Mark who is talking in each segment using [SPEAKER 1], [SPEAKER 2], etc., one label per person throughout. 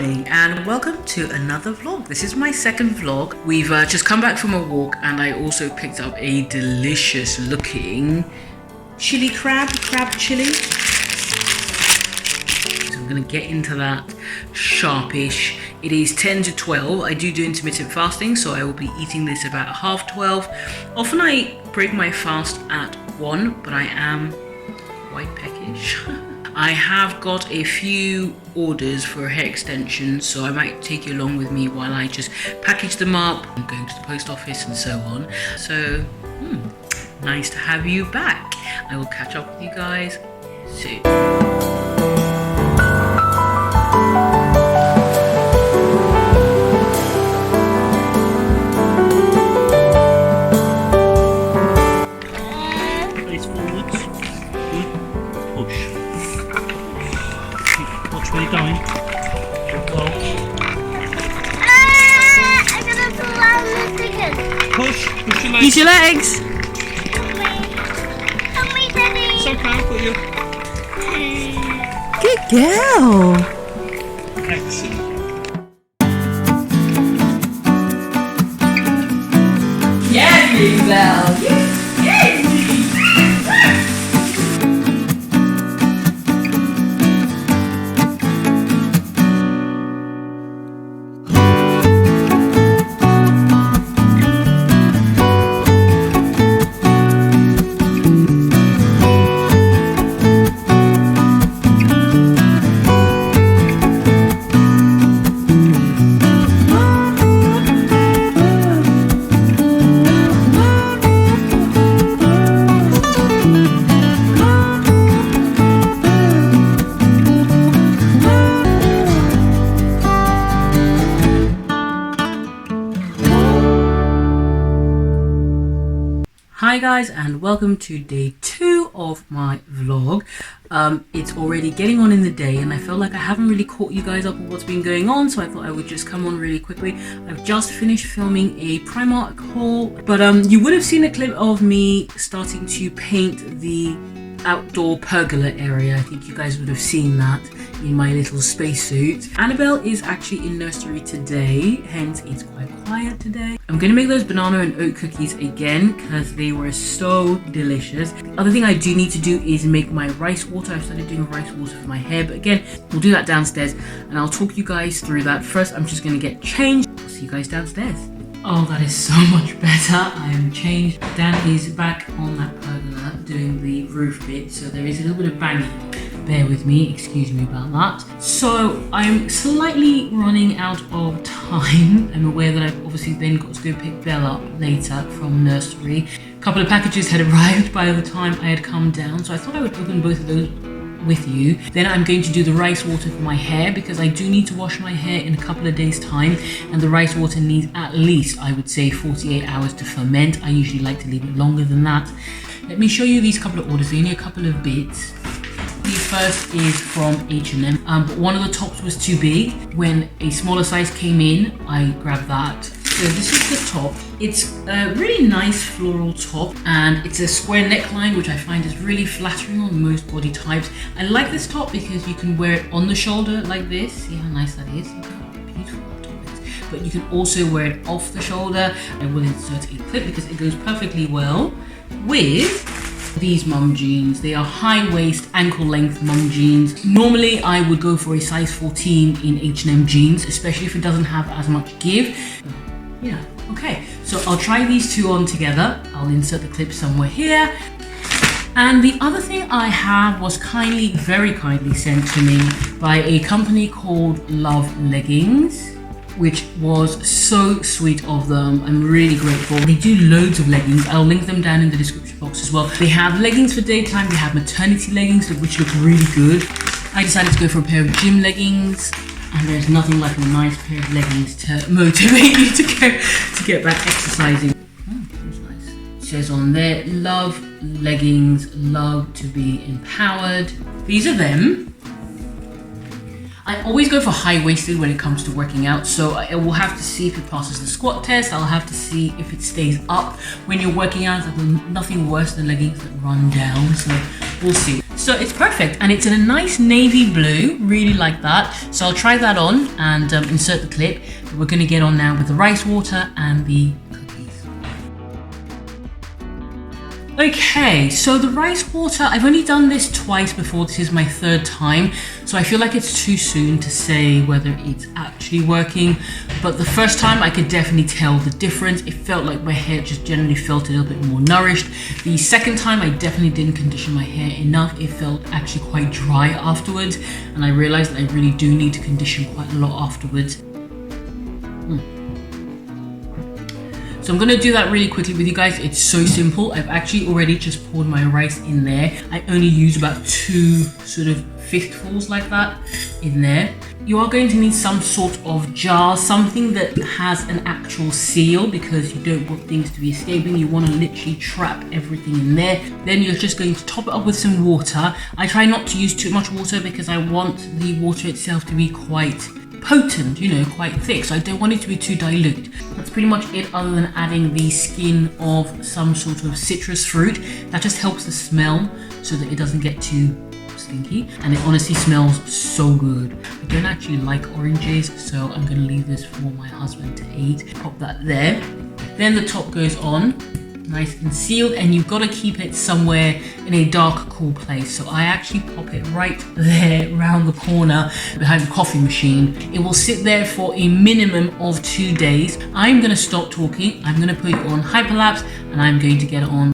[SPEAKER 1] darling, and welcome to another vlog. This is my second vlog. We've just come back from a walk, and I also picked up a delicious looking chili crab chili. So I'm gonna get into that sharpish. It is 10 to 12. I do intermittent fasting, so I will be eating this about 12:30. Often I break my fast at 1, but I am quite peckish. I have got a few orders for hair extensions, so I might take you along with me while I just package them up. I'm going to the post office and so on. So, nice to have you back. I will catch up with you guys soon.
[SPEAKER 2] Face forwards. Good. Push. Watch where you're going. Well.
[SPEAKER 3] I'm gonna pull out the chicken.
[SPEAKER 2] Push your legs.
[SPEAKER 1] Use your legs.
[SPEAKER 3] Help me, Daddy.
[SPEAKER 2] It's okay, I've got you.
[SPEAKER 1] Good girl.
[SPEAKER 2] Excellent.
[SPEAKER 1] Yeah, Biracial. Yes. Hi guys, and welcome to day 2 of my vlog. It's already getting on in the day, and I felt like I haven't really caught you guys up on what's been going on, so I thought I would just come on really quickly. I've just finished filming a Primark haul, but you would have seen a clip of me starting to paint the outdoor pergola area. I think you guys would have seen that in my little spacesuit. Annabelle is actually in nursery today, hence it's quite quiet today. I'm gonna make those banana and oat cookies again because they were so delicious. The other thing I do need to do is make my rice water. I've started doing rice water for my hair, but again, we'll do that downstairs and I'll talk you guys through that. First, I'm just gonna get changed. I'll see you guys downstairs. Oh, that is so much better. I am changed. Dan is back on that pergola doing the roof bit, so there is a little bit of banging. Bear with me, excuse me about that. So I'm slightly running out of time. I'm aware that I've obviously then got to go pick Bella up later from nursery. A couple of packages had arrived by the time I had come down, so I thought I would open both of those with you. Then I'm going to do the rice water for my hair because I do need to wash my hair in a couple of days time, and the rice water needs at least, I would say, 48 hours to ferment. I usually like to leave it longer than that. Let me show you these couple of orders. They're only a couple of bits. The first is from H&M, but one of the tops was too big. When a smaller size came in, I grabbed that. So this is the top. It's a really nice floral top, and it's a square neckline, which I find is really flattering on most body types. I like this top because you can wear it on the shoulder like this. See how nice that is? Look how beautiful that top is. But you can also wear it off the shoulder. I will insert a clip because it goes perfectly well with these mum jeans. They are high waist, ankle length mum jeans. Normally I would go for a size 14 in H&M jeans, especially if it doesn't have as much give. Yeah, okay. So I'll try these two on together. I'll insert the clip somewhere here. And the other thing I have was kindly, very kindly sent to me by a company called Love Leggings, which was so sweet of them. I'm really grateful. They do loads of leggings. I'll link them down in the description box as well. They have leggings for daytime. They have maternity leggings, which look really good. I decided to go for a pair of gym leggings, and there's nothing like a nice pair of leggings to motivate you to get back exercising. Oh, that's nice. It says on there, Love Leggings, love to be empowered. These are them. I always go for high-waisted when it comes to working out, so I will have to see if it passes the squat test. I'll have to see if it stays up when you're working out. There's nothing worse than leggings that run down, so we'll see. So it's perfect, and it's in a nice navy blue, really like that. So I'll try that on and insert the clip. But we're going to get on now with the rice water and the cookies. Okay, so the rice water, I've only done this twice before. This is my third time, so I feel like it's too soon to say whether it's actually working. But the first time I could definitely tell the difference. It felt like my hair just generally felt a little bit more nourished. The second time I definitely didn't condition my hair enough. It felt actually quite dry afterwards, and I realized that I really do need to condition quite a lot afterwards. So I'm going to do that really quickly with you guys. It's so simple. I've actually already just poured my rice in there. I only use about 2 sort of fistfuls like that in there. You are going to need some sort of jar, something that has an actual seal, because you don't want things to be escaping. You want to literally trap everything in there. Then you're just going to top it up with some water. I try not to use too much water because I want the water itself to be quite potent, you know, quite thick, so I don't want it to be too dilute. That's pretty much it, other than adding the skin of some sort of citrus fruit. That just helps the smell so that it doesn't get too stinky, and it honestly smells so good. I don't actually like oranges, so I'm going to leave this for my husband to eat. Pop that there. Then the top goes on, nice and sealed, and you've got to keep it somewhere in a dark, cool place. So I actually pop it right there around the corner behind the coffee machine. It will sit there for a minimum of 2 days. I'm going to stop talking. I'm going to put it on hyperlapse, and I'm going to get it on.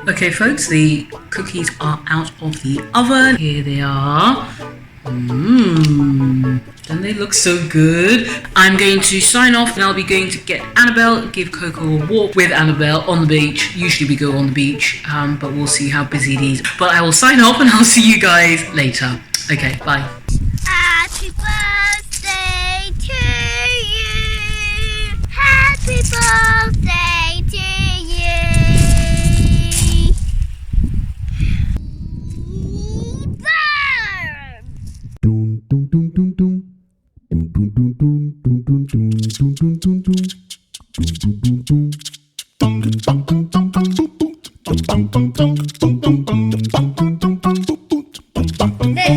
[SPEAKER 1] Okay folks, the cookies are out of the oven. Here they are. Don't they look so good? I'm going to sign off, and I'll be going to get Annabelle, give Coco a walk with Annabelle on the beach. Usually we go on the beach, but we'll see how busy it is. But I will sign off, and I'll see you guys later. Okay, bye.
[SPEAKER 3] Happy birthday to you. Happy birthday to you.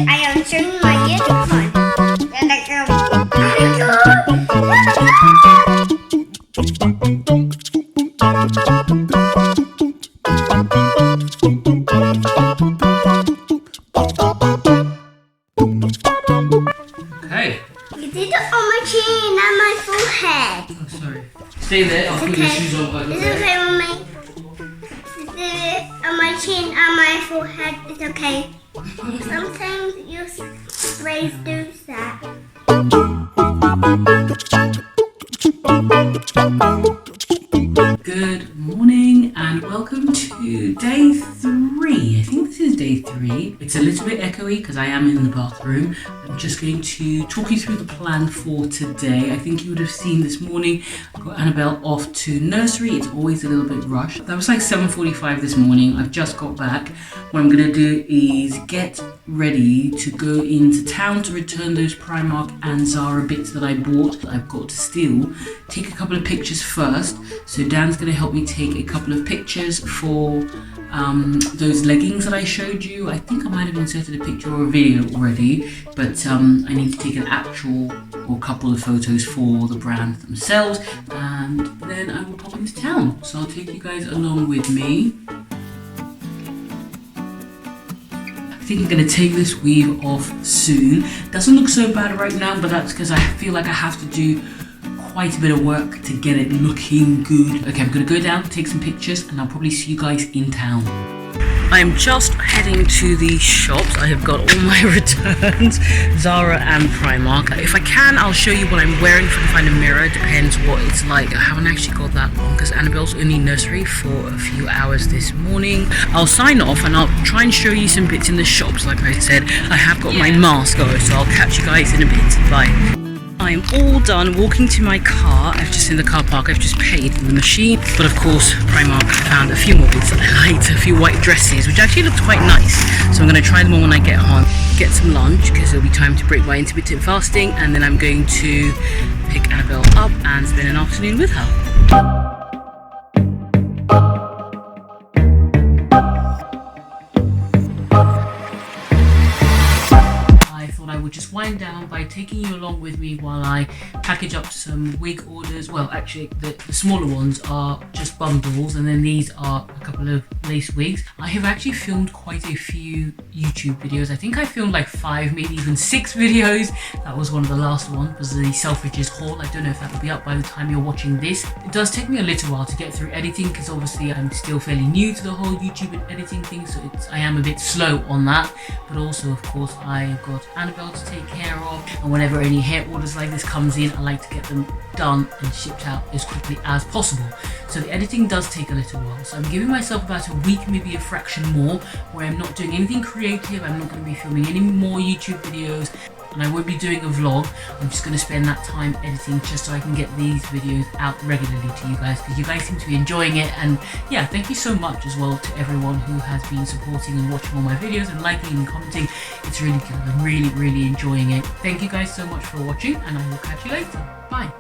[SPEAKER 3] I am showing my unicorn. And I go.
[SPEAKER 1] Okay.
[SPEAKER 3] You did it on my chin and my forehead.
[SPEAKER 1] Oh, sorry. Stay there. I'll put your shoes on.
[SPEAKER 3] It's okay, Mommy. You did it on my chin and my forehead. It's okay. Sometimes your sprays do that.
[SPEAKER 1] Good morning and welcome to day 3. I think this is day 3. It's a little bit echoey because I am in the bathroom. I'm just going to talk you through the plan for today. I think you would have seen this morning I got Annabelle off to nursery. It's always a little bit rushed. That was like 7:45 this morning. I've just got back. What I'm going to do is get ready to go into town to return those Primark and Zara bits that I bought that I've got to steal. Take a couple of pictures first. So Dan's going to help me take a couple of pictures for those leggings that I showed you. I think I might have inserted a picture or a video already, but I need to take an actual or couple of photos for the brand themselves, and then I will pop into town. So I'll take you guys along with me. I think I'm going to take this weave off soon. Doesn't look so bad right now, but that's because I feel like I have to do quite a bit of work to get it looking good. Okay, I'm going to go down, take some pictures, and I'll probably see you guys in town. I I'm just heading to the shops. I have got all my returns, Zara and Primark. If I can, I'll show you what I'm wearing if I can find a mirror. It depends what it's like. I haven't actually got that long because Annabelle's only nursery for a few hours this morning. I'll sign off and I'll try and show you some bits in the shops. Like I said, I have got my mask on, so I'll catch you guys in a bit. Bye. I'm all done walking to my car. I've just in the car park. I've just paid in the machine. But of course, Primark found a few more bits that I liked. A few white dresses, which actually looked quite nice. So I'm going to try them on when I get home. Get some lunch, because it'll be time to break my intermittent fasting. And then I'm going to pick Annabelle up and spend an afternoon with her. Just wind down by taking you along with me while I package up some wig orders. Well, actually the smaller ones are just bundles, and then these are a couple of lace wigs. I have actually filmed quite a few YouTube videos. I think I filmed like 5, maybe even 6 videos. That was one of the last ones, was the Selfridges haul. I don't know if that will be up by the time you're watching this. It does take me a little while to get through editing, because obviously I'm still fairly new to the whole YouTube and editing thing, so I am a bit slow on that. But also, of course, I've got Annabelle to take care of, and whenever any hair orders like this comes in, I like to get them done and shipped out as quickly as possible. So the editing does take a little while, so I'm giving myself about a week, maybe a fraction more, where I'm not doing anything creative. I'm not going to be filming any more YouTube videos, and I won't be doing a vlog. I'm just going to spend that time editing just so I can get these videos out regularly to you guys, because you guys seem to be enjoying it. And yeah, thank you so much as well to everyone who has been supporting and watching all my videos and liking and commenting. It's really good. I'm really enjoying it. Thank you guys so much for watching, and I will catch you later. Bye.